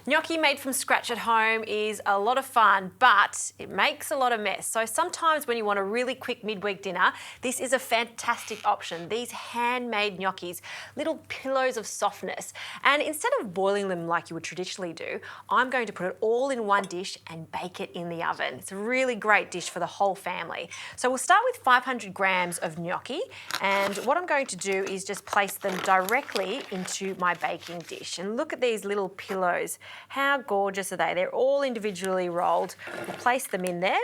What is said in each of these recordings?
Gnocchi made from scratch at home is a lot of fun, but it makes a lot of mess. So sometimes when you want a really quick midweek dinner, this is a fantastic option. These handmade gnocchis, little pillows of softness. And instead of boiling them like you would traditionally do, I'm going to put it all in one dish and bake it in the oven. It's a really great dish for the whole family. So we'll start with 500 grams of gnocchi, and what I'm going to do is just place them directly into my baking dish. And look at these little pillows. How gorgeous are they? They're all individually rolled. We'll place them in there.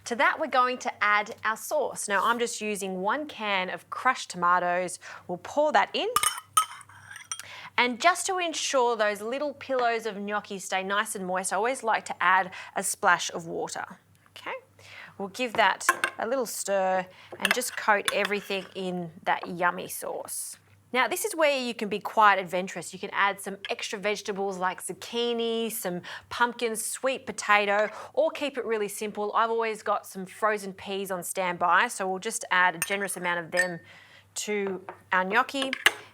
To that, we're going to add our sauce. Now, I'm just using 1 can of crushed tomatoes. We'll pour that in. And just to ensure those little pillows of gnocchi stay nice and moist, I always like to add a splash of water. Okay? We'll give that a little stir and just coat everything in that yummy sauce. Now, this is where you can be quite adventurous. You can add some extra vegetables like zucchini, some pumpkins, sweet potato, or keep it really simple. I've always got some frozen peas on standby, so we'll just add a generous amount of them to our gnocchi,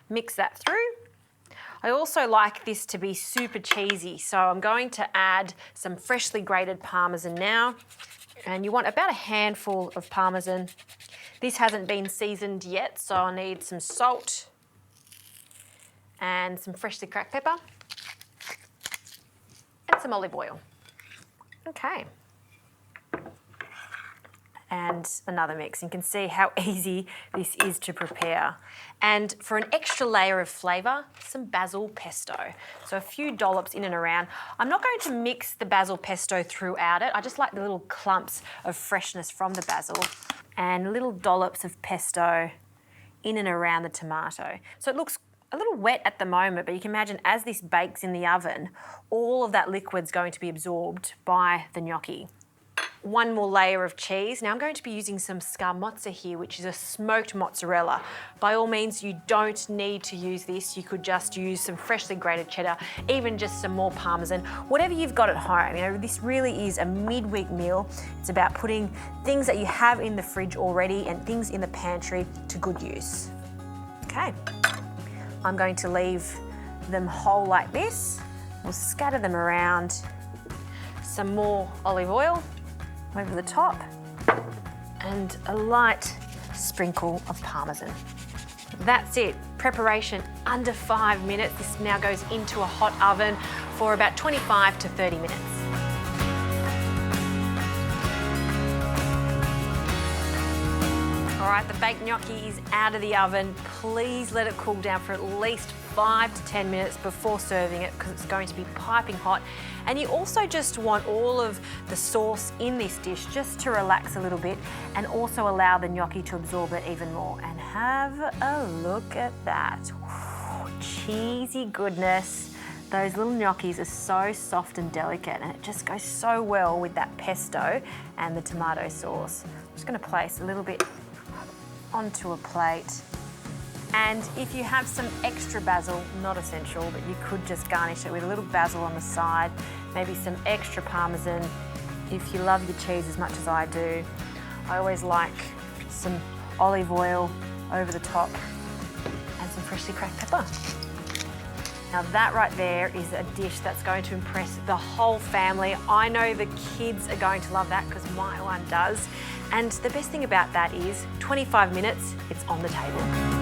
mix that through. I also like this to be super cheesy, so I'm going to add some freshly grated parmesan now. And you want about a handful of parmesan. This hasn't been seasoned yet, so I need some salt and some freshly cracked pepper and some olive oil. Okay. And another mix. You can see how easy this is to prepare. And for an extra layer of flavour, some basil pesto. So a few dollops in and around. I'm not going to mix the basil pesto throughout it. I just like the little clumps of freshness from the basil and little dollops of pesto in and around the tomato. So it looks a little wet at the moment, but you can imagine as this bakes in the oven, all of that liquid's going to be absorbed by the gnocchi. 1 more layer of cheese. Now I'm going to be using some scamorza here, which is a smoked mozzarella. By all means, you don't need to use this. You could just use some freshly grated cheddar, even just some more parmesan, whatever you've got at home. You know, this really is a midweek meal. It's about putting things that you have in the fridge already and things in the pantry to good use. Okay. I'm going to leave them whole like this. We'll scatter them around. Some more olive oil over the top and a light sprinkle of parmesan. That's it. Preparation under 5 minutes. This now goes into a hot oven for about 25 to 30 minutes. All right, the baked gnocchi is out of the oven. Please let it cool down for at least 5 to 10 minutes before serving it because it's going to be piping hot. And you also just want all of the sauce in this dish just to relax a little bit and also allow the gnocchi to absorb it even more. And have a look at that. Whew, cheesy goodness. Those little gnocchis are so soft and delicate and it just goes so well with that pesto and the tomato sauce. I'm just going to place a little bit onto a plate. And if you have some extra basil, not essential, but you could just garnish it with a little basil on the side, maybe some extra parmesan. If you love your cheese as much as I do, I always like some olive oil over the top and some freshly cracked pepper. Now that right there is a dish that's going to impress the whole family. I know the kids are going to love that because my one does. And the best thing about that is 25 minutes, it's on the table.